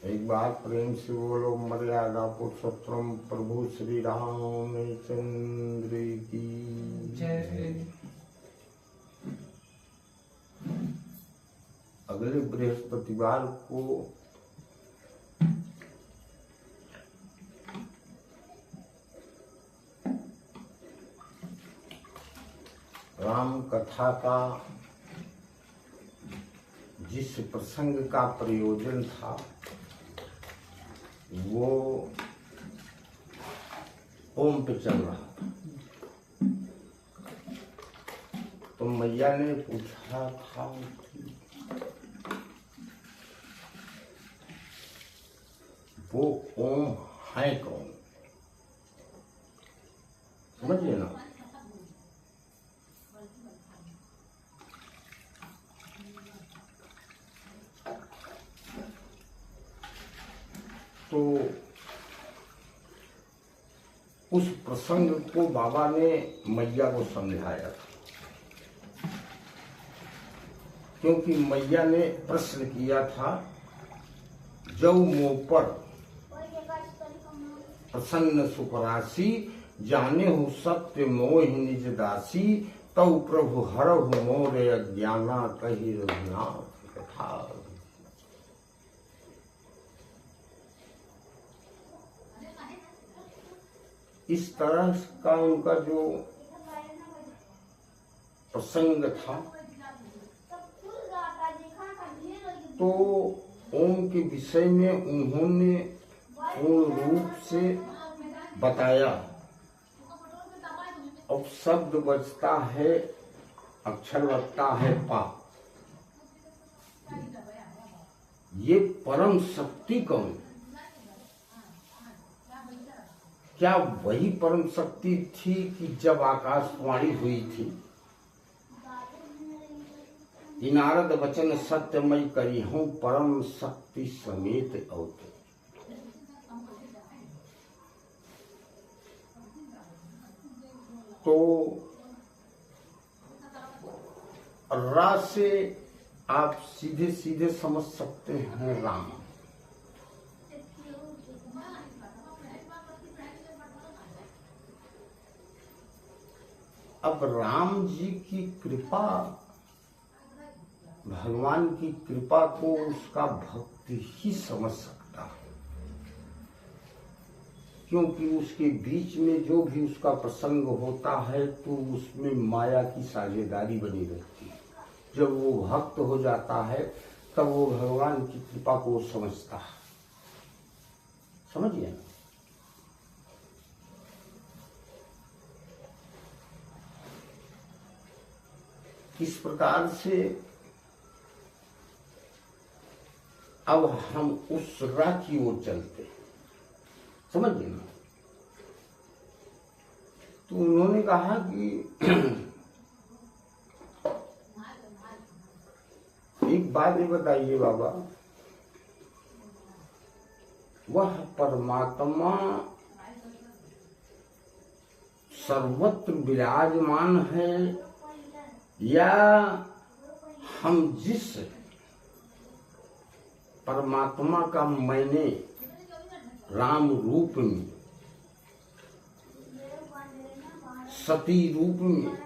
एक बार प्रेम से बोलो मर्यादा पुरुषोत्तम प्रभु श्री रामचंद्र की जय। अगले बृहस्पतिवार को राम कथा का जिस प्रसंग का प्रयोजन था वो ओम पे चल रहा था। तो मैया ने पूछा था कि वो ओम है कौन, समझिए ना। तो उस प्रसंग को बाबा ने मैया को समझाया था, क्योंकि मैया ने प्रश्न किया था, जौ मोह पर प्रसन्न सुखराशि, जाने हूँ सत्य मोह निज दासी, तौ प्रभु हरहु मोर अज्ञाना, कही रघुनाथ कथा। इस तरह का उनका जो प्रसंग था, तो ओम के विषय में उन्होंने पूर्ण रूप से बताया। अब शब्द बचता है, अक्षर बचता है पा। ये परम शक्ति कौन? क्या वही परम शक्ति थी कि जब आकाशवाणी हुई थी, नारद वचन सत्यमय करी हूँ, परम शक्ति समेत अवते। तो रा से आप सीधे सीधे समझ सकते हैं राम। अब राम जी की कृपा, भगवान की कृपा को उसका भक्ति ही समझ सकता है, क्योंकि उसके बीच में जो भी उसका प्रसंग होता है तो उसमें माया की साझेदारी बनी रहती है। जब वो भक्त हो जाता है तब वो भगवान की कृपा को समझता है, समझिए ना। इस प्रकार से अब हम उस राह की ओर चलते हैं, समझिए ना। तो उन्होंने कहा कि एक बात ये बताइए बाबा, वह परमात्मा सर्वत्र विराजमान है या हम जिस परमात्मा का मैंने राम रूप में, सती रूप में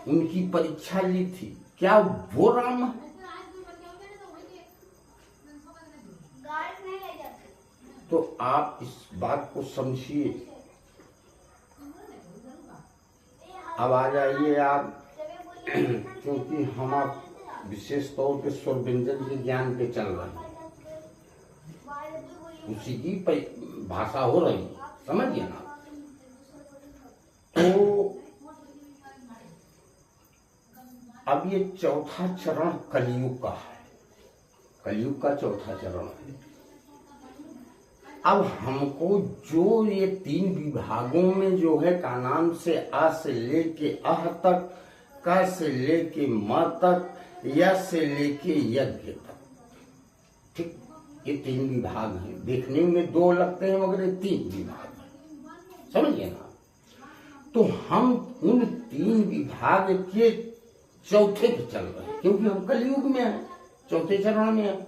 उनकी परीक्षा ली थी, क्या वो राम है? तो आप इस बात को समझिए। अब आ जाइए आप, क्योंकि हम आप विशेष तौर पे स्वर व्यंजन के ज्ञान पे चल रहे हैं, उसी की भाषा हो रही, समझिए ना। तो अब ये चौथा चरण कलयुग का है, कलयुग का चौथा चरण है। अब हमको जो ये 3 विभागों में जो है, का नाम से आ से लेके अह तक, का से लेके म तक, या से लेके यज्ञ तक, ठीक, ये 3 विभाग हैं। देखने में 2 लगते हैं मगर ये 3 विभाग हैं, समझिए ना। तो हम उन 3 विभाग के चौथे पे चल रहे हैं, क्योंकि हम कलयुग में हैं, चौथे चरण में हैं।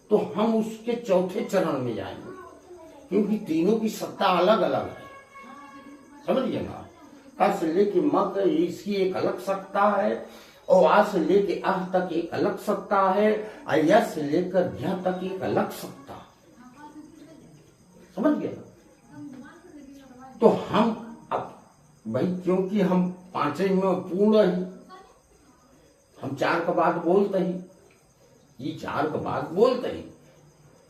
तो तो हम उसके चौथे चरण में जाएंगे, क्योंकि तीनों की सत्ता अलग अलग है, समझिए ना। क से लेके म तक इसकी एक अलग सत्ता है, और आ से लेके अह तक एक अलग सत्ता है, और य से लेकर य तक एक अलग सत्ता, समझ गए ना। तो हम अब भाई, क्योंकि हम पांचों में पूर्ण ही, हम चार का बात बोलते ही, ये चार का बात बोलते ही,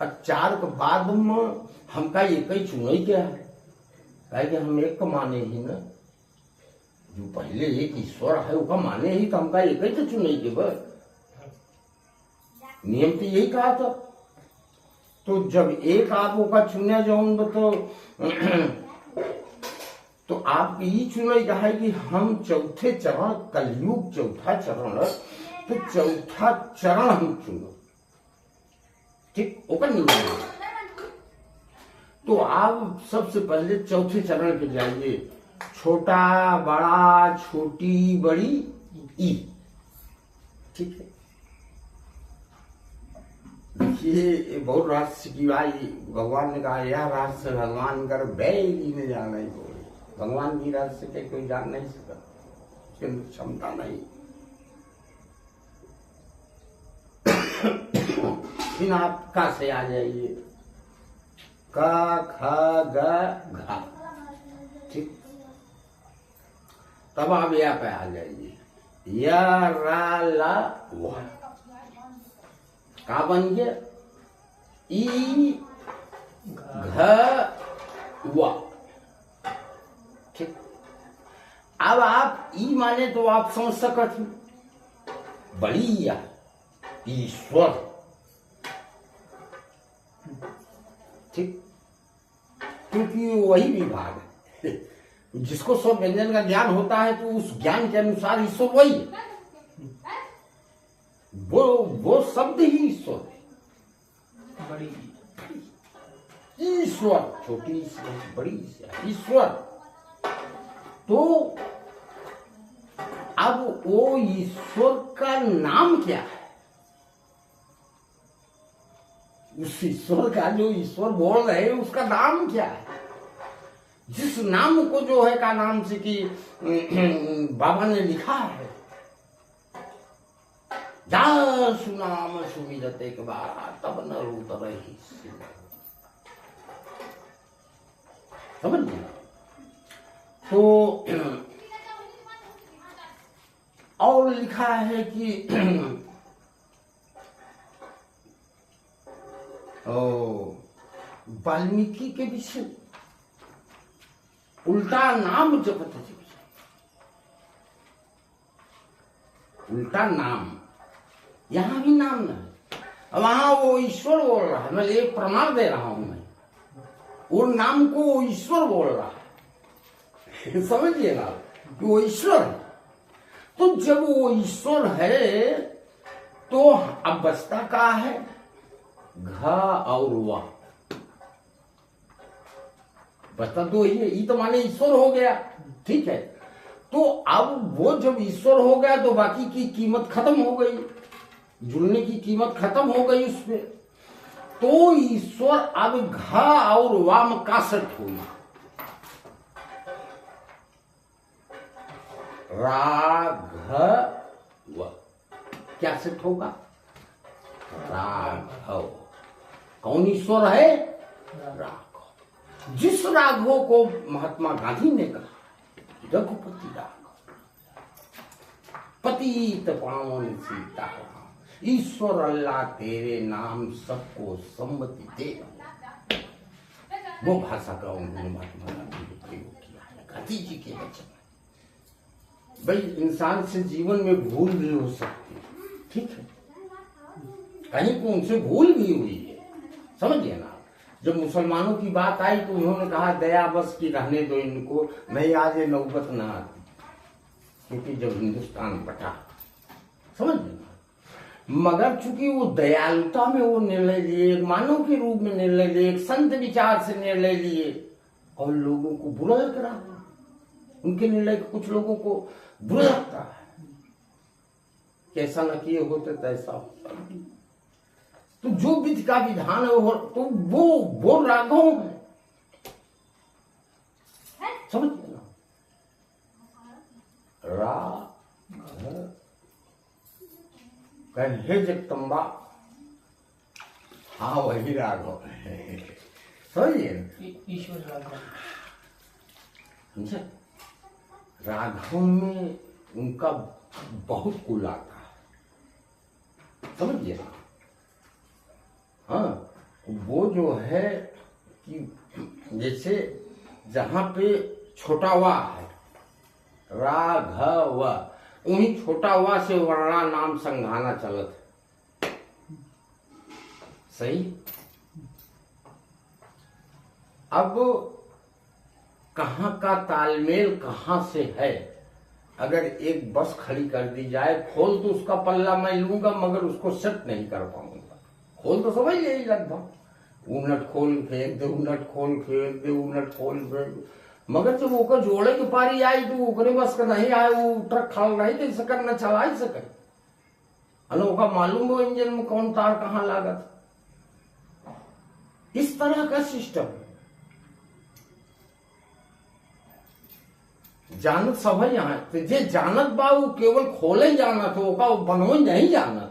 और चार के बाद में हमका एक ही चुनाई क्या है, कहे कि हम एक का माने ही ना, जो पहले एक ईश्वर है उसका माने ही, तो हमका एक ही तो चुनाई के बस नियम तो यही कहा था। तो जब एक आपको का चुना जाऊंगा तो आप ये चुनाई कहा है कि हम चौथे चरण, कलयुग चौथा चरण, तो चौथा चरण हम चुनो, ठीक ओका नियम। तो आप सबसे पहले चौथे चरण पे जाइए, छोटा बड़ा छोटी बड़ी ई, ठीक है। देखिए बहुत रहस्य की बात, भगवान ने कहा यह रहस्य भगवान कर बैली ने जाना ही बोले, भगवान की रहस्य के कोई जान नहीं सका, उसके अंदर क्षमता नहीं। फिर आप का से आ जाइए, का ख ग घा, ठीक। तब आप या पे आ जाइए, या रा ला वा, का बन गया ई घ वा, ठीक। अब आप ई माने तो आप समझ सकते हैं, बड़ी या ईश्वर, ठीक, क्योंकि वही विभाग है जिसको सब व्यंजन का ज्ञान होता है, तो उस ज्ञान के अनुसार ईश्वर वही है, वो शब्द ही ईश्वर है। बड़ी ईश्वर, छोटी ईश्वर, बड़ी ईश्वर। तो अब वो ईश्वर का नाम क्या है, उस ईश्वर का जो ईश्वर बोल रहे हैं उसका नाम क्या है, जिस नाम को जो है का नाम से कि बाबा ने लिखा है, जा सुनाम सुमिरते के बाद तब न रूतर ही, समझ गया। तो और लिखा है कि वाल्मीकि के विषय उल्टा नाम जपत है, उल्टा नाम, यहां भी नाम न है, वहां वो ईश्वर बोल रहा है, मैं एक प्रमाण दे रहा हूं, मैं वो नाम को वो ईश्वर बोल रहा है समझिए ना कि वो ईश्वर है। तो जब वो ईश्वर है तो अब बचता का है घा और वा, बचता तो ये तो माने ईश्वर हो गया, ठीक है। तो अब वो जब ईश्वर हो गया तो बाकी की कीमत खत्म हो गई, जुड़ने की कीमत खत्म हो गई उसमें। तो ईश्वर अब घा और वाम का सेट हुई, राघव, क्या सेट होगा, राघव। कौन ईश्वर है, राघव। जिस राघव को महात्मा गांधी ने कहा रघुपति राघव, पतित पावन सीताराम, ईश्वर अल्लाह तेरे नाम सबको सम्मति दे, वो भाषा का उन्होंने महात्मा गांधी ने प्रयोग किया है गांधी जी के वचन। भाई इंसान से जीवन में भूल भी हो सकती है, ठीक है, कहीं को उनसे भूल भी हुई है, समझिए ना। जब मुसलमानों की बात आई तो उन्होंने कहा दया बस की रहने दो इनको, नहीं आज ये नौबत ना आती, क्योंकि जब हिंदुस्तान बटा, समझिए ना। मगर चूंकि वो दयालुता में वो निर्णय लिए, एक मानव के रूप में निर्णय लिए, एक संत विचार से निर्णय लिए, और लोगों को बुरा लग रहा है उनके निर्णय, कुछ लोगों को बुरा लगता है, कैसा न किए होते तैसा होता। तो जो विधि का विधान है तो वो राघव है, समझ ना। हे जगदम्बा, हाँ वही राघव है, समझिए ईश्वर राघव। राघव में उनका बहुत कुल आता है, समझिए ना। हाँ, वो जो है कि जैसे जहां पे छोटा वा है, राघव, उन्हीं छोटा वा से वर्णा नाम संघाना चलत है, सही। अब कहां का तालमेल कहां से है, अगर एक बस खड़ी कर दी जाए, खोल तो उसका पल्ला मैं लूंगा मगर उसको सेट नहीं कर पाऊंगा। खोल तो समझ यही लगभग, उनट खोल फेंक दे, उनट खोल फेंक दे, उनट खोल फेंक दे, मगर जब ओकर जोड़े की पारी आई तो ओकरे बस का नहीं आए, वो ट्रक खड़ा नहीं दे सके, न चला ही सके। अरे ओका मालूम हो इंजन में कौन तार कहाँ लागत, इस तरह का सिस्टम जानत सब है यहाँ। तो जे जानत बा वो केवल खोले जानत हो, ओका बनवे नहीं जानत।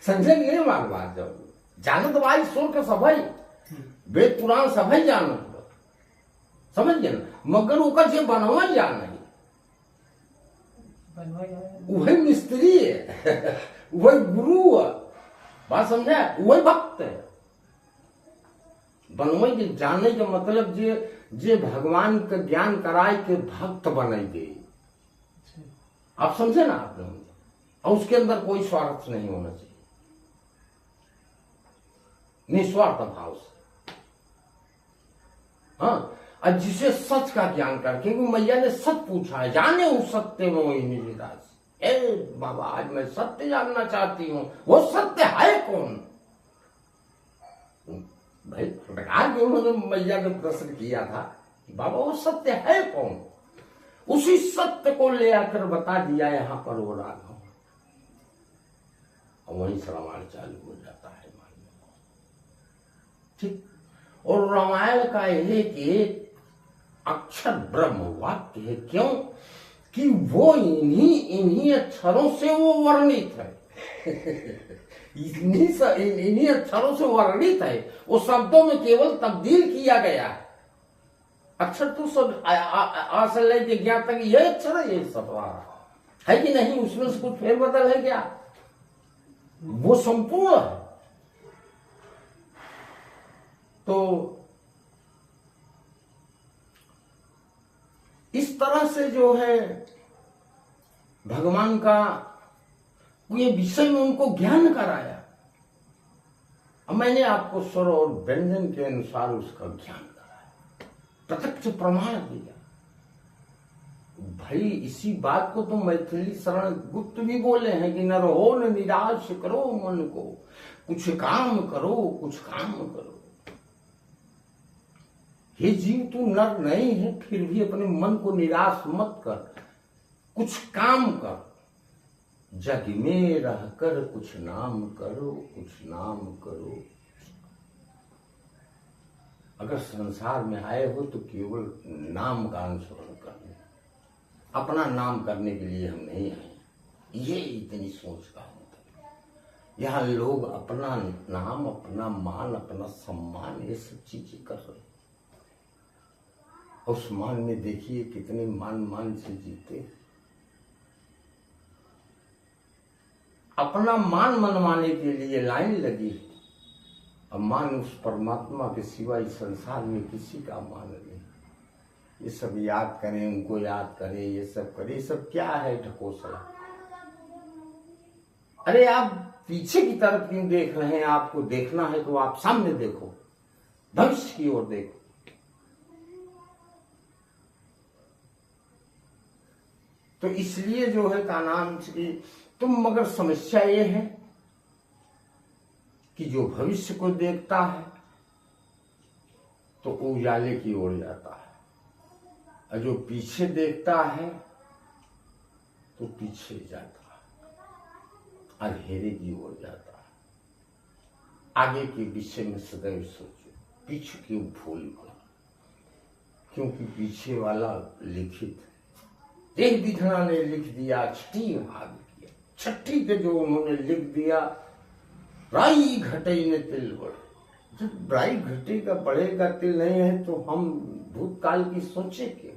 समझे नहीं मार बात, जब जानत बा ईश्वर का सब है, वेद पुराण सब है जानत, समझ गए ना, मगर ओका जे बनवा जान नहीं, वही मिस्त्री है, वही गुरु है, बात समझा, वही भक्त है। बनवे के जाने का मतलब जे भगवान का ज्ञान कराए के भक्त बनाई दे, आप समझे ना आपने, और उसके अंदर कोई स्वार्थ नहीं होना चाहिए, निस्वार्थ भाव से। हाँ, और जिसे सच का ज्ञान कर, क्योंकि मैया ने सच पूछा है, जाने उस सत्य में वही निराश। ए बाबा, आज मैं सत्य जानना चाहती हूँ, वो सत्य है कौन? भाई सरकार के उन्होंने मैया ने प्रश्न किया था कि बाबा वो सत्य है कौन? उसी सत्य को ले आकर बता दिया यहाँ पर वो राघव, और वहीं से रामायण चालू हो जाता है, ठीक। और रामायण का एक अक्षर ब्रह्म वाक्य है, क्यों कि वो इन्हीं अक्षरों से वो वर्णित है। इन्हीं अक्षरों से वर्णित है, वो शब्दों में केवल तब्दील किया गया है। अक्षर तो सब आ से लेके ज्ञान तक ये अक्षर है, ये सब है कि नहीं, उसमें से कुछ फेरबदल है क्या? वो संपूर्ण है। तो इस तरह से जो है भगवान का ये विषय में उनको ज्ञान कराया। अब मैंने आपको स्वर और व्यंजन के अनुसार उसका ज्ञान कराया, प्रत्यक्ष प्रमाण दिया। भाई इसी बात को तो मैथिली शरण गुप्त भी बोले हैं कि न रहो न निराश करो मन को, कुछ काम करो, कुछ काम करो। हे जीव, तू नर नहीं है, फिर भी अपने मन को निराश मत कर, कुछ काम कर, जग में रहकर कुछ नाम करो, कुछ नाम करो। अगर संसार में आए हो तो केवल नाम का अनुसरण करने, अपना नाम करने के लिए हम नहीं आए। ये इतनी सोच का होता है। यहाँ लोग अपना नाम, अपना मान, अपना सम्मान, ये सब चीजें कर रहे हैं। उस मान में देखिए कितने मान से जीते। अपना मान मनवाने के लिए लाइन लगी, अब मान उस परमात्मा के सिवा इस संसार में किसी का मान नहीं। ये सब याद करें, उनको याद करें, ये सब करें, ये सब क्या है ढकोसला? अरे आप पीछे की तरफ क्यों देख रहे हैं? आपको देखना है तो आप सामने देखो, भविष्य की ओर देखो। तो इसलिए जो है का नाम की तुम, मगर समस्या ये है कि जो भविष्य को देखता है तो उजाले की ओर जाता है, और जो पीछे देखता है तो पीछे जाता है, अंधेरे की ओर जाता है। आगे के विषय में सदैव सोचो, पीछे क्यों भूल गए, क्योंकि पीछे वाला लिखित है। देह विधना ने लिख दिया, छठी भाग किया, छठी के जो उन्होंने लिख दिया, राई घटे ने तिल बढ़े। जब राई घटे का बढ़ेगा तिल नहीं है तो हम भूतकाल की सोचे क्यों,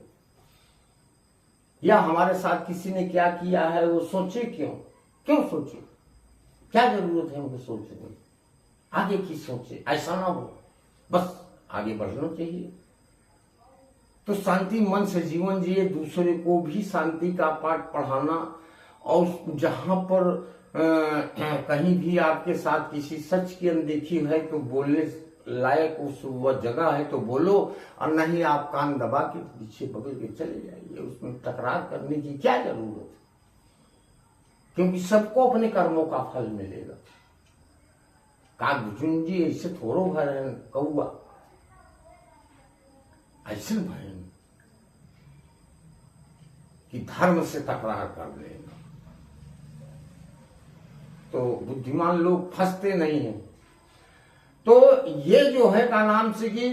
या हमारे साथ किसी ने क्या किया है वो सोचे क्यों, क्यों सोचे, क्या जरूरत है उनको सोचने की, आगे की सोचे, ऐसा ना हो, बस आगे बढ़ना चाहिए। तो शांति मन से जीवन जिए, दूसरे को भी शांति का पाठ पढ़ाना, और जहां पर कहीं भी आपके साथ किसी सच की अनदेखी है तो बोलने लायक उस वह जगह है तो बोलो, और नहीं आप कान दबा के पीछे बगल के चले जाइए, उसमें तकरार करने की क्या जरूरत है, क्योंकि सबको अपने कर्मों का फल मिलेगा। कागजुंजी ऐसे थोड़ो भरे कौआ, ऐसे भय कि धर्म से तकरार कर लेगा, तो बुद्धिमान लोग फंसते नहीं हैं। तो ये जो है का नाम से कि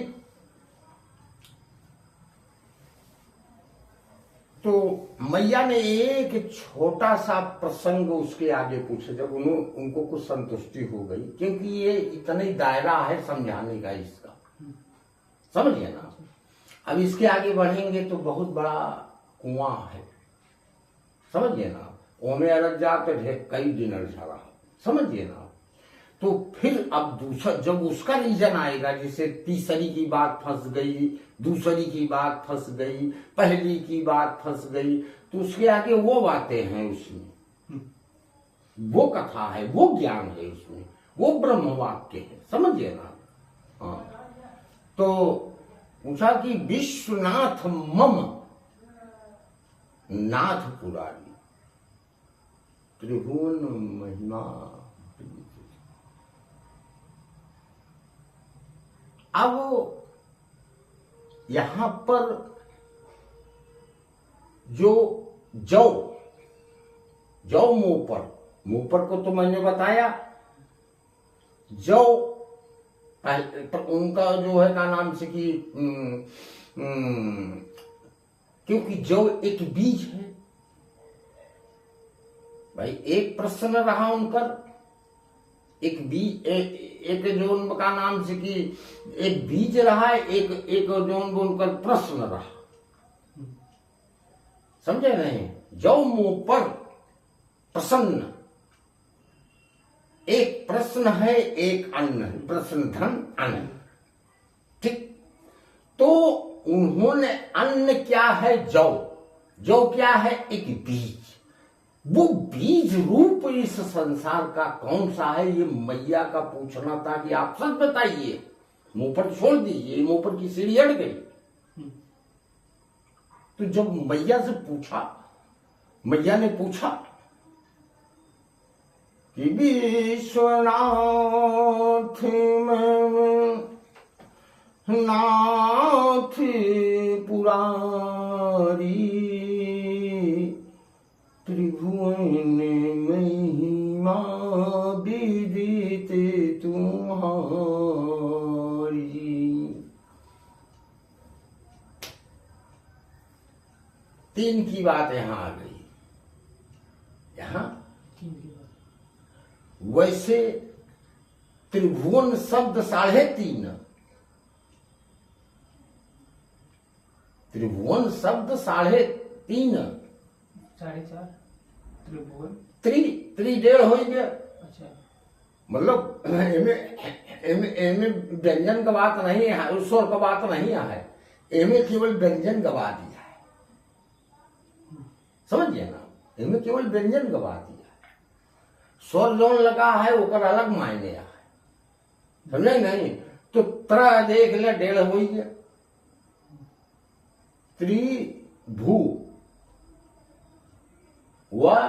तो मैया ने एक छोटा सा प्रसंग उसके आगे पूछा, जब उनको कुछ संतुष्टि हो गई, क्योंकि ये इतना ही दायरा है समझाने का इसका, समझिए ना। अब इसके आगे बढ़ेंगे तो बहुत बड़ा कुआं है, समझिए ना, ओमे अलग जा तो कई दिन अड़झा रहा, समझिए ना। तो फिर अब दूसरा जब उसका रीजन आएगा, जैसे तीसरी की बात फंस गई, दूसरी की बात फंस गई, पहली की बात फंस गई, तो उसके आगे वो बातें हैं उसमें, वो कथा है, वो ज्ञान है उसमें, वो ब्रह्म वाक्य है, समझिए ना। हाँ, तो पूछा कि विश्वनाथ मम नाथ पुरारी त्रिभुवन महिमा। अब यहां पर जो जौ मोपर को तो मैंने बताया, जौ उनका जो है का नाम से कि क्योंकि जौ एक बीज है भाई, एक प्रश्न रहा उनका, एक बीज एक जो उनका नाम से कि एक बीज रहा, एक जो उनका प्रश्न रहा, समझे नहीं। जौ मुंह पर प्रसन्न, एक प्रश्न है, एक अन्न है, प्रश्न धन अन्न, ठीक। तो उन्होंने अन्न क्या है, जौ क्या है, एक बीज, वो बीज रूप इस संसार का कौन सा है, ये मैया का पूछना था कि आप सच बताइए। मुंह पर छोड़ दीजिए, मुंह पर की सीढ़ी अड़ गई। तो जब मैया से पूछा, मैया ने पूछा कि विश्वनाथ नाथ पुरारी त्रिभुवन महिमा विदित तुम्हारी। तीन की बात यहां आ गई, यहां वैसे त्रिभुवन शब्द 3.5, त्रिभुवन शब्द 3.5, 4.5 त्रिभुवन, त्रि 1.5 हो गया। अच्छा, मतलब एमे व्यंजन का बात नहीं है, स्वर का बात नहीं है, एमे केवल व्यंजन गवा दिया है, समझिए ना, एमे केवल व्यंजन गवा दिया है, स्वर जोन लगा है वो अलग मायने है, समझे नहीं। तो त्र देख ले 1.5 हो गया, त्रिभु वह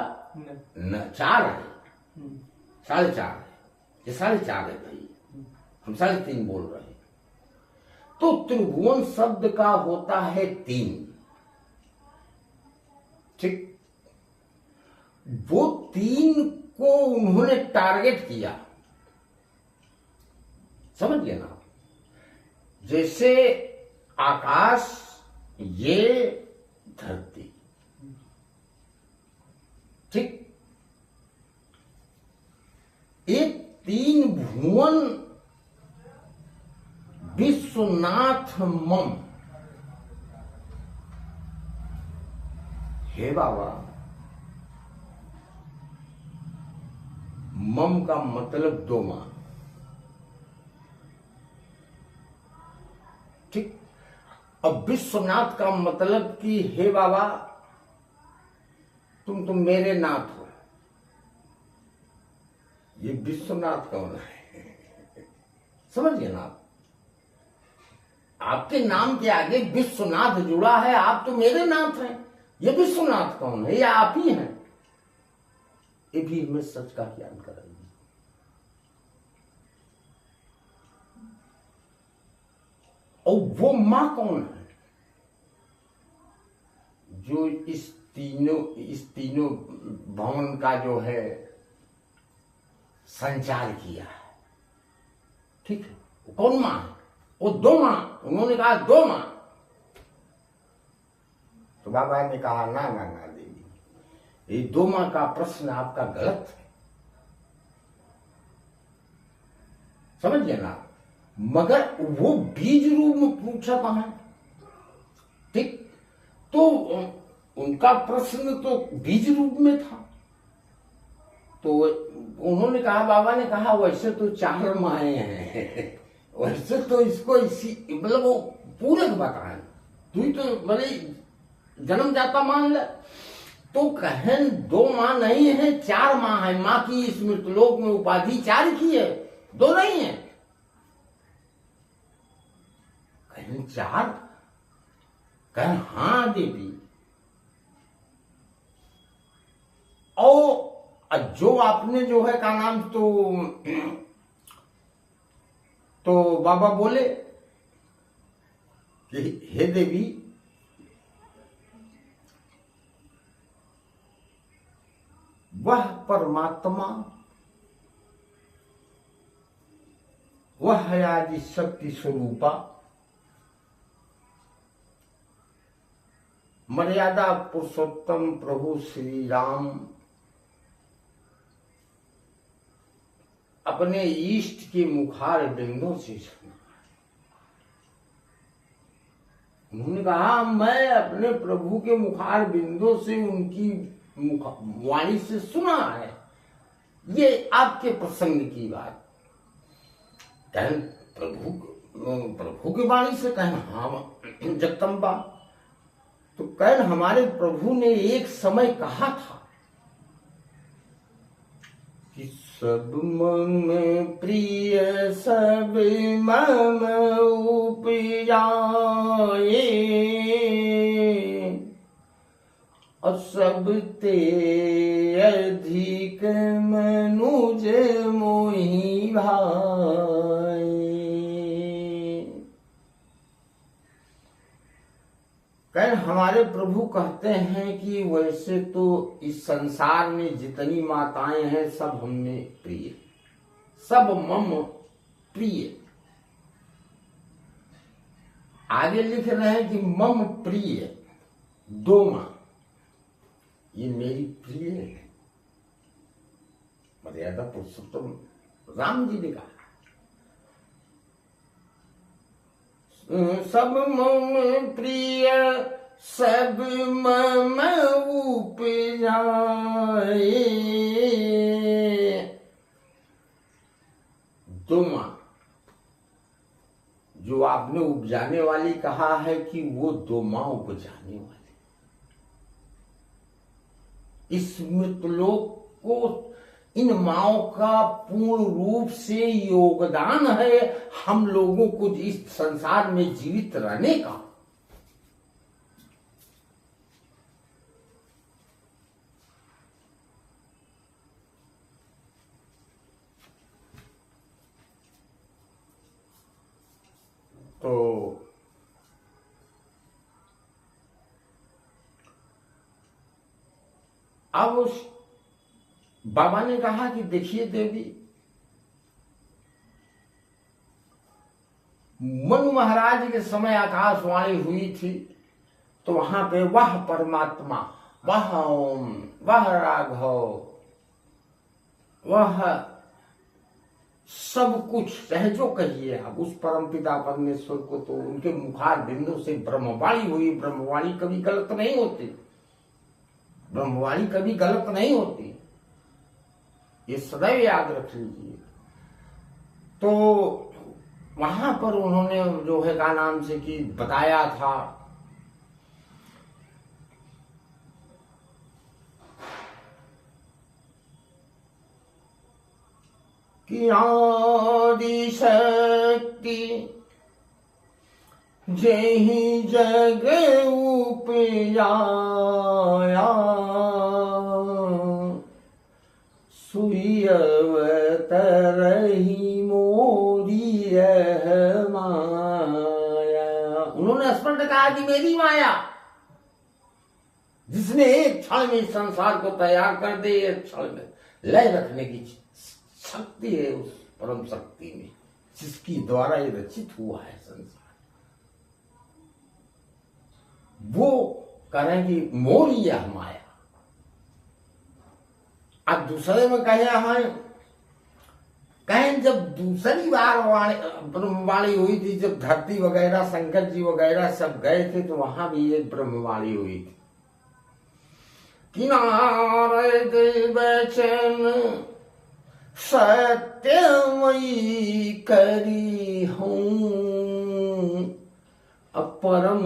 4 है, 4.5 है, ये 4.5 है भाई, हम 3.5 बोल रहे हैं। तो त्रिभुवन शब्द का होता है 3, ठीक। वो 3 को उन्होंने टारगेट किया, समझ गए ना? जैसे आकाश, ये धरती, ठीक, एक तीन भुवन विश्वनाथ मम। हे बाबा, मम का मतलब दो मां, ठीक। अब विश्वनाथ का मतलब कि हे बाबा तुम मेरे नाथ हो। ये विश्वनाथ कौन है? समझ गए ना आप? आपके नाम के आगे विश्वनाथ जुड़ा है, आप तो मेरे नाथ हैं। ये विश्वनाथ कौन है? ये आप ही हैं। ये भी हमें सच का ज्ञान कराइए। और वो मां कौन है जो इस तीनों भवन का जो है संचार किया है? ठीक है, वो कौन मां है? वो दो मां। उन्होंने कहा दो मां। तो बाबा ने कहा ना ना ना देवी, ये दो मां का प्रश्न आपका गलत है। समझ गए ना? मगर वो बीज रूप में पूछा था, ठीक, तो उनका प्रश्न तो बीज रूप में था। तो उन्होंने कहा, बाबा ने कहा वैसे तो चार माए हैं, वैसे तो इसको इसी मतलब वो पूरक बताएं, तू तो भले जन्म जाता मान ले। तो कहें दो मां नहीं है, चार मां है। मां की इस मृतलोक में उपाधि चार की है, दो नहीं है। कहें चार? कहें हाँ देवी। और जो आपने जो है का नाम तो बाबा बोले कि हे देवी, वह परमात्मा, वह है आदि शक्ति स्वरूपा, मर्यादा पुरुषोत्तम प्रभु श्री राम अपने इष्ट के मुखार बिंदों से सुना। उन्होंने कहा मैं अपने प्रभु के मुखार बिंदों से उनकी वाणी से सुना है। ये आपके प्रसंग की बात। कहें प्रभु की वाणी से? कहें हाँ जगदम्बा। तो कहें हमारे प्रभु ने एक समय कहा था कि सब मम प्रिय सब मम उपजाए, और सब ते अधिक मनुज मोहि भाई। कहें हमारे प्रभु कहते हैं कि वैसे तो इस संसार में जितनी माताएं हैं सब हमने प्रिय, सब मम प्रिय। आगे लिख रहे हैं कि मम प्रिय दो मां, ये मेरी प्रिय है। मर्यादा पुरुषोत्तम राम जी ने कहा सब मम प्रिय सब मम उपजाए। दो मां जो आपने उपजाने वाली कहा है कि वो दो मां उपजाने वाली। इस मृतलोक को इन माओं का पूर्ण रूप से योगदान है हम लोगों को इस संसार में जीवित रहने का। तो अब उस बाबा ने कहा कि देखिए देवी, मनु महाराज के समय आकाशवाणी हुई थी, तो वहां पे वह परमात्मा, वह ओम, वह राघव, वह सब कुछ, चाहे जो कहिए आप, उस परमपिता परमेश्वर को तो उनके मुखार बिंदु से ब्रह्मवाणी हुई। ब्रह्मवाणी कभी गलत नहीं होती, ब्रह्मवाणी कभी गलत नहीं होती, ये सदैव याद रख लीजिए। तो वहां पर उन्होंने जो है का नाम से कि बताया था कि आदि शक्ति जेहि जग उपजाया, सुई अवतरहि मोरी यह माया। उन्होंने स्पष्ट कहा कि मेरी माया, जिसने एक क्षण में संसार को तैयार कर दे, एक क्षण में लय रखने की शक्ति है उस परम शक्ति में, जिसकी द्वारा ये रचित हुआ है संसार। वो करें कि मोरी यह माया। अब दूसरे में कहे हमें, कहें जब दूसरी बार ब्रह्मवाणी हुई थी, जब धरती वगैरह शंकर जी वगैरह सब गए थे, तो वहां भी एक ब्रह्मवाणी हुई थी कि नारद वचन सत्यमयी करी हूँ, अपरम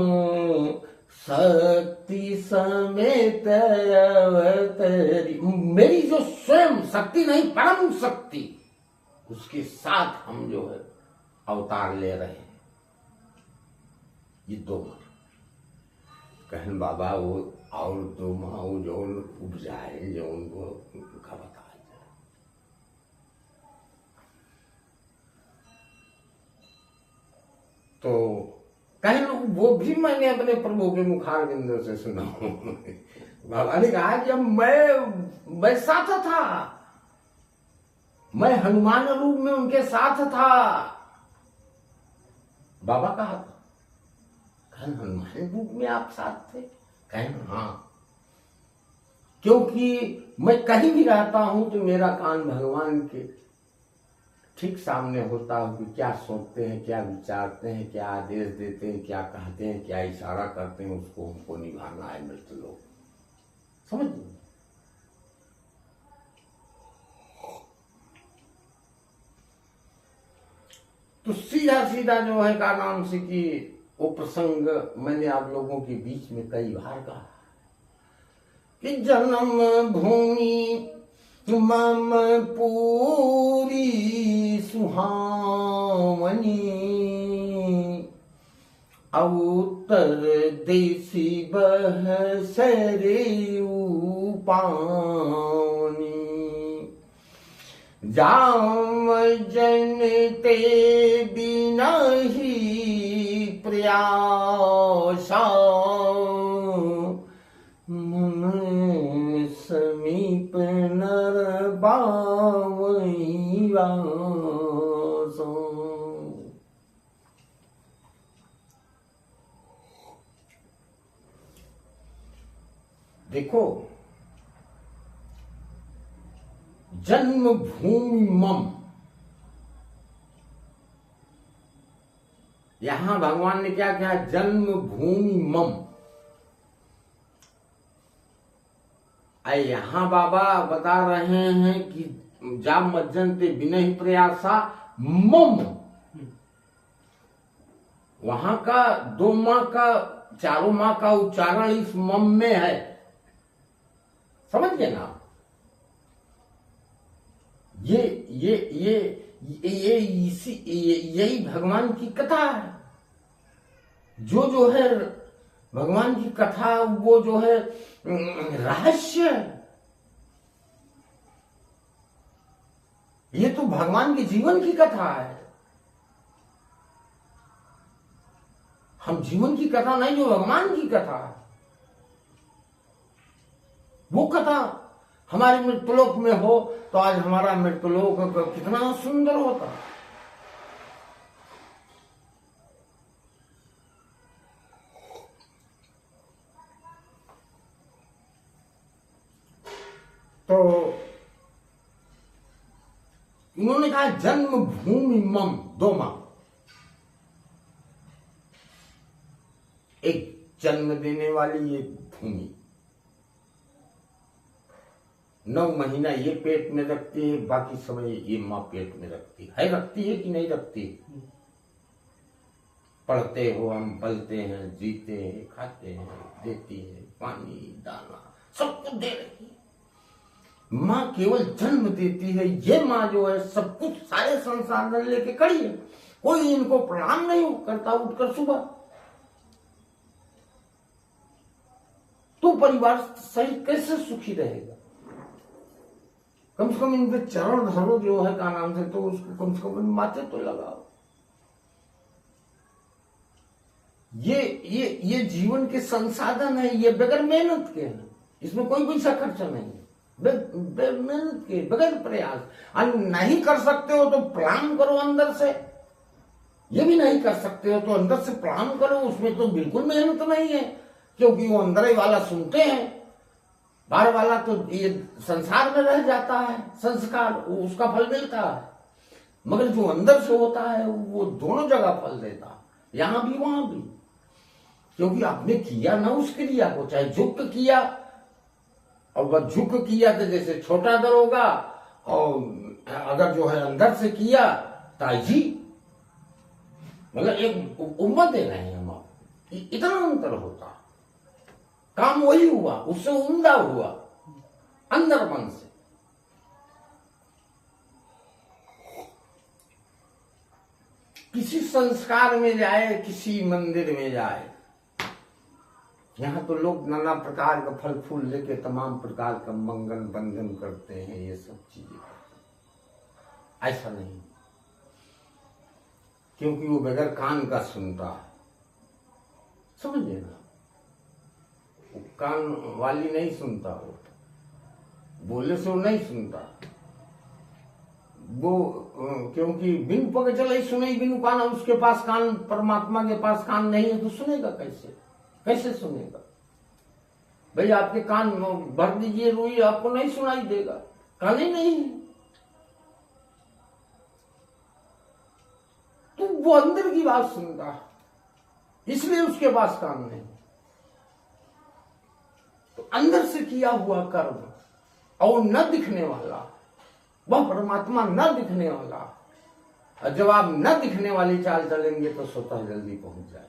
शक्ति समेत अवतरी। मेरी जो स्वयं शक्ति नहीं, परम शक्ति, उसके साथ हम जो है अवतार ले रहे हैं। ये दो कहन बाबा वो और दो माँ जो उपजाए, जो उनको उनका बता। तो कहीं वो भी मैंने अपने प्रभु के मुखार बिंदु से सुना। बाबा ने कहा कि मैं साथ था, मैं हनुमान रूप में उनके साथ था। बाबा कहा था, कहीं हनुमान रूप में आप साथ थे? कहीं हाँ, क्योंकि मैं कहीं भी रहता हूं तो मेरा कान भगवान के ठीक सामने होता हो कि क्या सोचते हैं, क्या विचारते हैं, क्या आदेश देते हैं, क्या कहते हैं, क्या इशारा करते हैं, उसको हमको निभाना है मृत लोग। समझ लो। तो सीधा सीधा जो है का नाम से कि वो प्रसंग मैंने आप लोगों के बीच में कई बार कहा कि जन्म भूमि मम पूरी सुहावनी, उत्तर देसी बह सरेयू पानी, जाम जनते बिना ही प्रयासा, समीप नर बावई वासो। देखो, जन्म भूमि मम, यहां भगवान ने क्या कहा? जन्म भूमि मम। यहां बाबा बता रहे हैं कि जा मज्जनते बिना ही प्रयासा मम। वहां का दो माँ का, चारों माँ का उच्चारण इस मम में है। समझ गए ना? यही भगवान की कथा है। जो है भगवान की कथा, वो जो है रहस्य। ये तो भगवान के जीवन की कथा है। हम जीवन की कथा नहीं, जो भगवान की कथा है, वो कथा हमारे मृत्युलोक में हो तो आज हमारा मृत्युलोक कितना सुंदर होता। तो उन्होंने कहा जन्म भूमि मम दो मां, एक जन्म देने वाली एक भूमि, 9 महीना ये पेट में रखती है, बाकी समय ये माँ पेट में रखती है रखती है कि नहीं रखती? पढ़ते हो हम, पलते हैं, जीते हैं, खाते हैं, देती है पानी दाना सब कुछ दे रही है। माँ केवल जन्म देती है, ये माँ जो है सब कुछ सारे संसाधन लेके खड़ी है, कोई इनको प्रणाम नहीं करता उठकर सुबह। तो परिवार सही कैसे सुखी रहेगा? कम से कम इनके चरण धरो जो है का नाम से, तो उसको कम से कम माथे तो लगाओ। ये जीवन के संसाधन है, ये बगैर मेहनत के हैं, इसमें कोई पैसा खर्चा नहीं है, बगैर मेहनत के, बगैर प्रयास। और नहीं कर सकते हो तो प्रणाम करो अंदर से, ये भी नहीं कर सकते हो तो अंदर से प्रणाम करो, उसमें तो बिल्कुल मेहनत नहीं है, क्योंकि वो अंदर ही वाला सुनते हैं, बाहर वाला तो ये संसार में रह जाता है, संस्कार उसका फल मिलता है, मगर जो अंदर से होता है वो दोनों जगह फल देता है, यहां भी वहां भी। क्योंकि आपने किया ना उस क्रिया को, चाहे झुक किया, और वह झुक किया तो जैसे छोटा दरोगा, और अगर जो है अंदर से किया ताजी, मतलब एक उम्मत दे रहे हैं हम आप, इतना अंतर होता, काम वही हुआ, उससे उम्दा हुआ अंदर मन से। किसी संस्कार में जाए, किसी मंदिर में जाए, यहां तो लोग नाना प्रकार का फल फूल लेके तमाम प्रकार का मंगल बंधन करते हैं, ये सब चीजें। ऐसा नहीं, क्योंकि वो बगैर कान का सुनता है, समझ लेना, कान वाली नहीं सुनता, वो बोले से वो नहीं सुनता, वो क्योंकि बिन पग चले सुने बिनु कान, उसके पास कान, परमात्मा के पास कान नहीं है तो सुनेगा कैसे? कैसे सुनेगा भाई? आपके कान भर दीजिए रुई, आपको नहीं सुनाई देगा, कान ही नहीं है। तो वो अंदर की बात सुनता है, इसलिए उसके पास कान नहीं। तो अंदर से किया हुआ कर्म और न दिखने वाला, वह परमात्मा न दिखने वाला, और जब आप न दिखने वाली चाल चलेंगे तो स्वतः जल्दी पहुंच जाएंगे,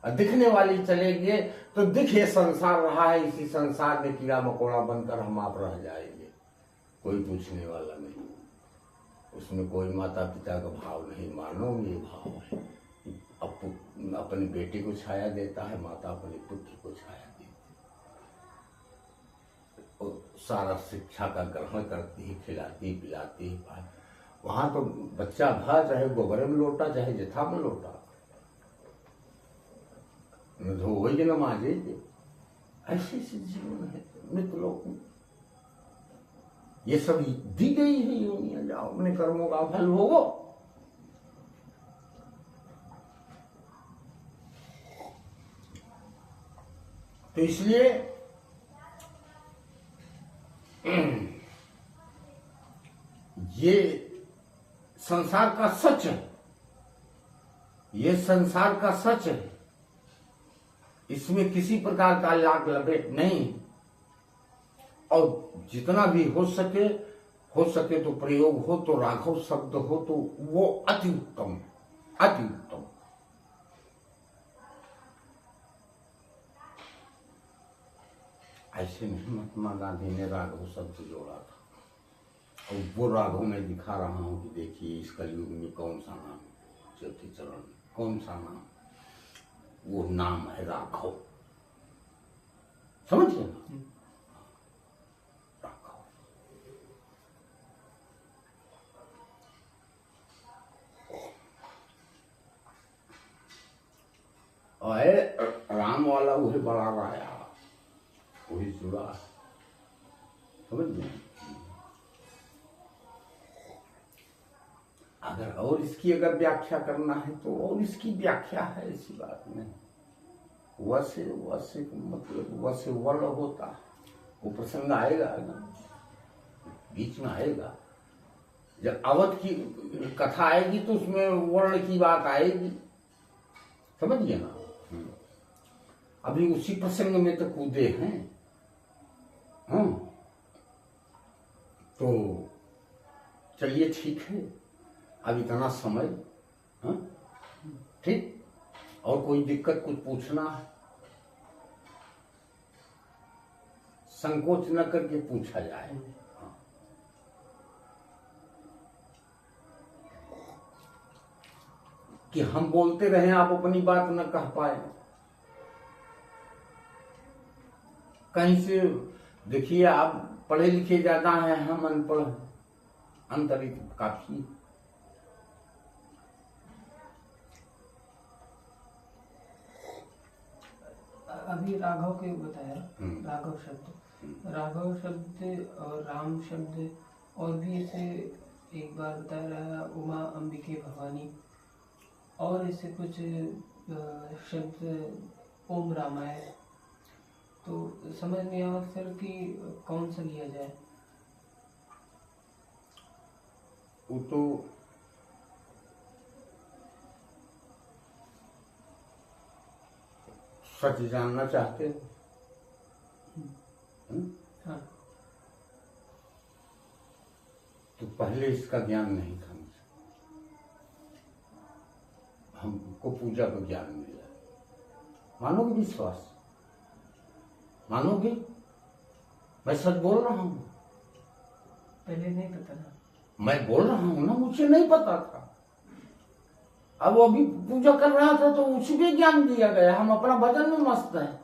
और दिखने वाली चलेंगे तो दिखे संसार रहा है, इसी संसार में कीड़ा मकोड़ा बनकर हम आप रह जाएंगे, कोई पूछने वाला नहीं, उसमें कोई माता पिता का भाव नहीं, मानो ये भाव है। अपनी बेटी को छाया देता है, माता अपने पुत्र को छाया देती है, सारा शिक्षा का ग्रहण करती है, खिलाती पिलाती है। वहां तो बच्चा भा चाहे गोबरे में लोटा, चाहे जथा में लोटा, न धोएगी न मांजेगी, ऐसे जीवन है मृत लोक में। ये सब दी गई है यूनिया, जाओ अपने कर्मों का फल भोगो। तो इसलिए ये संसार का सच है, ये संसार का सच है, इसमें किसी प्रकार का लाग लपेट नहीं। और जितना भी हो सके तो प्रयोग हो, तो राघव शब्द हो तो वो अति उत्तम, अति उत्तम। ऐसे नहीं महात्मा गांधी ने राघव शब्द जोड़ा था, और वो राघव में दिखा रहा हूं कि देखिए इस कलयुग में कौन सा नाम, चौथे चरण में कौन सा नाम, वो नाम है राघव, समझिए ना, राघव। और राम वाला वही बड़ा राया, वही जुड़ा, समझिए। अगर और इसकी अगर व्याख्या करना है तो और इसकी व्याख्या है, ऐसी बात नहीं। वसे का मतलब वसे वर्ण होता है, वो प्रसंग आएगा ना, बीच में आएगा। जब अवध की कथा आएगी तो उसमें वर्ण की बात आएगी, समझिए ना। अभी उसी प्रसंग में तो कूदे हैं। तो चलिए ठीक है, अब इतना समय। ठीक, और कोई दिक्कत कुछ पूछना है, संकोच न करके पूछा जाए। कि हम बोलते रहे, आप अपनी बात न कह पाए। कहीं से देखिए, आप पढ़े लिखे ज्यादा हैं, हम अनपढ़ हैं, अंतर काफी। अभी राघव के बताया, राघव शब्द और राम शब्द, और भी ऐसे एक बार बताया रहा, उमा अंबिके भवानी, और ऐसे कुछ शब्द ओम रामाय। तो समझ नहीं आया सर कि कौन सा लिया जाए। वो तो सच जानना चाहते हो? हाँ। तो पहले इसका ज्ञान नहीं था मुझे, हमको पूजा का ज्ञान मिला। मानोगे विश्वास? मानोगे? मैं सच बोल रहा हूं। पहले नहीं पता था। मैं बोल रहा हूं ना, मुझे नहीं पता था। अब अभी पूजा कर रहा था तो उसी पे ज्ञान दिया गया। हम अपना भजन में मस्त हैं।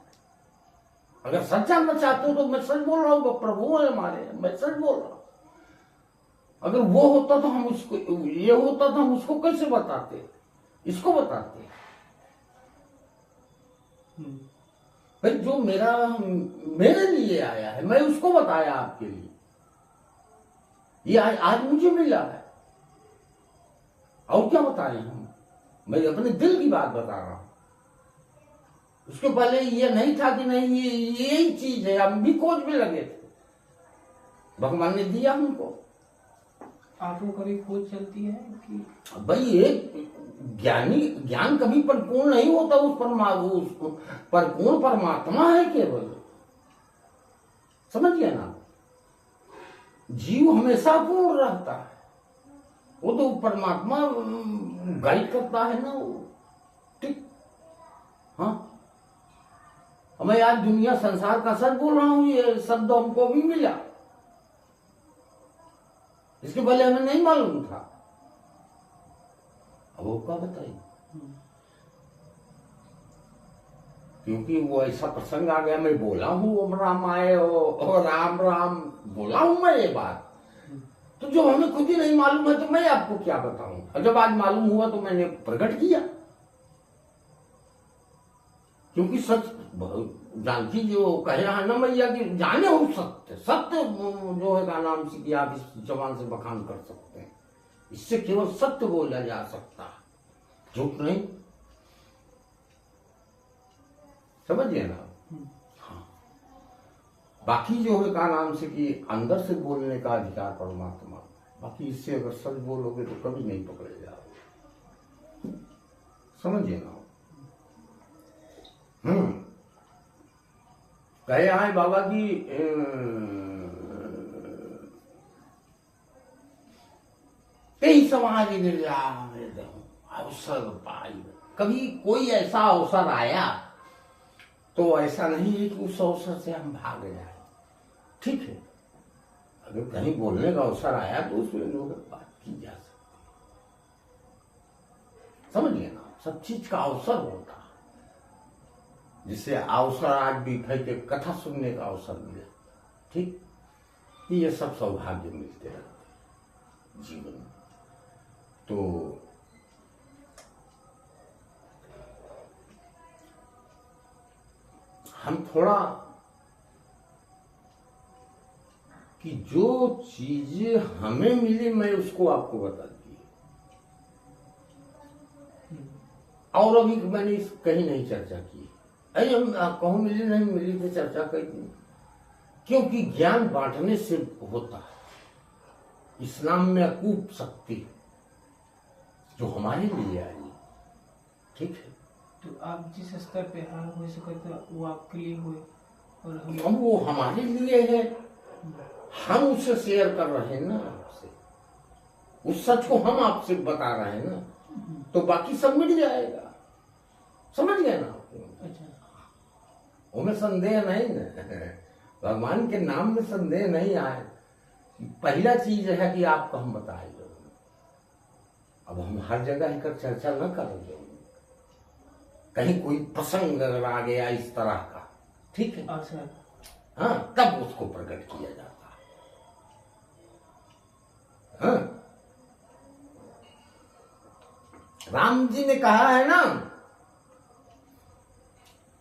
अगर सच जानना चाहते हो तो मैं सच बोल रहा हूँ, प्रभु है हमारे, मैं सच बोल रहा हूँ। अगर वो होता तो हम उसको, ये होता तो हम उसको कैसे बताते, इसको बताते। भाई जो मेरे लिए आया है, मैं उसको बताया आपके लिए। ये आज मुझे मिला है, और क्या बताएं हम। मैं अपने दिल की बात बता रहा हूं। उसके पहले ये नहीं था कि नहीं ये यही चीज है। हम भी खोज में लगे थे, भगवान ने दिया हमको। आपको कभी खोज चलती है कि भाई ये ज्ञान कभी परिपूर्ण नहीं होता। उस परिपूर्ण परमात्मा है केवल, समझिए ना। जीव हमेशा पूर्ण रहता है, वो तो परमात्मा गाइड करता है ना वो। ठीक, हाँ। मैं आज दुनिया संसार का सच बोल रहा हूं, ये शब्द हमको भी मिला। इसके पहले हमें नहीं मालूम था। अब वो क्या बताइए, क्योंकि वो ऐसा प्रसंग आ गया। मैं बोला हूं ओम राम आए और राम राम बोला हूं मैं ये बात। तो जब हमें खुद ही नहीं मालूम है तो मैं आपको क्या बताऊं। और जब आज मालूम हुआ तो मैंने प्रकट किया। क्योंकि सच जानकी जो कह रहा है ना मैया कि जाने हो सत्य, सत्य जो है का नाम से कि आप इस जबान से बखान कर सकते हैं। इससे केवल सत्य बोला जा सकता है, झूठ नहीं। समझिए ना। हाँ, बाकी जो है का नाम से कि अंदर से बोलने का अधिकार परमात्मा। बाकी इससे अगर सच बोलोगे तो कभी नहीं पकड़े जाओगे, समझिए ना। कहे आए बाबा की कई समाज अवसर पाई। कभी कोई ऐसा अवसर आया तो ऐसा नहीं है कि उस अवसर से हम भाग जाए। ठीक है, अगर कहीं बोलने का अवसर आया तो उसमें जो बात की जा सकती, समझिए ना। सब चीज का अवसर होता है। जिससे अवसर आज भी के कथा सुनने का अवसर मिले, ठीक, ये सब सौभाग्य मिलते रहते जीवन में। तो हम थोड़ा कि जो चीजें हमें मिली मैं उसको आपको बता दी, और अभी मैंने कहीं नहीं चर्चा की। अरे हम कहूं मिली नहीं मिली तो चर्चा कर दी, क्योंकि ज्ञान बांटने से होता है। इस नाम में अकूट शक्ति जो हमारे लिए आई। ठीक है, तो आप जिस स्तर पे हार हो सकते वो आपके लिए हुए और हम अब वो हमारे लिए है, हम उससे शेयर कर रहे हैं ना आपसे, उस सच को हम आपसे बता रहे हैं ना, तो बाकी सब मिट जाएगा। समझ गए ना आपको? अच्छा, उनमें संदेह नहीं ना, भगवान के नाम में संदेह नहीं आए। पहला चीज है कि आपको हम बताएंगे। अब हम हर जगह कर चर्चा न करेंगे, कहीं कोई प्रसंग अगर आ गया इस तरह का, ठीक है, अच्छा, हाँ, तब उसको प्रकट किया जाता है। हाँ, राम जी ने कहा है ना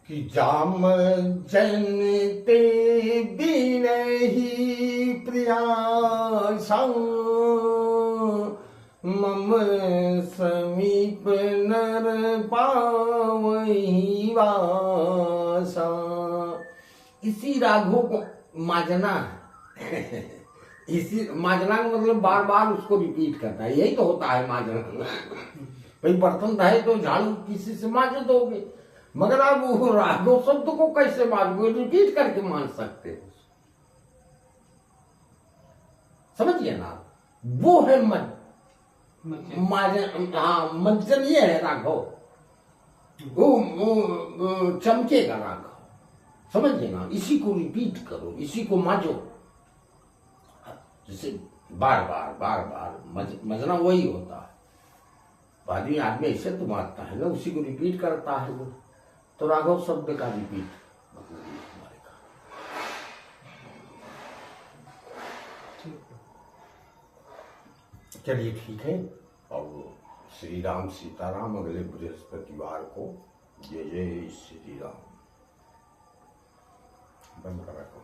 कि जाम जन ते बिन ही प्रियासा मम समीप नर पावहि वासा। इसी राघव को माजना है। इसी माजना का मतलब बार बार उसको रिपीट करना है, यही तो होता है माजना। भाई बर्तन धोए तो झाड़ू किसी से मांज दोगे, मगर आप वो राघव शब्द को कैसे मांगोगे? रिपीट करके मान सकते हो। समझिए ना, वो है हाँ, मंजन ये है राघव, वो चमकेगा राघव। समझिए ना, इसी को रिपीट करो, इसी को मांझो, जैसे बार बार बार बार मजना वही होता है। आदमी ऐसे तो मारता है ना, उसी को रिपीट करता है वो, तो राघव शब्द का रिपीट हमारे का। चलिए ठीक है, और श्री राम सीताराम अगले बृहस्पतिवार को। जय जय श्री राम। बंद कर रखो।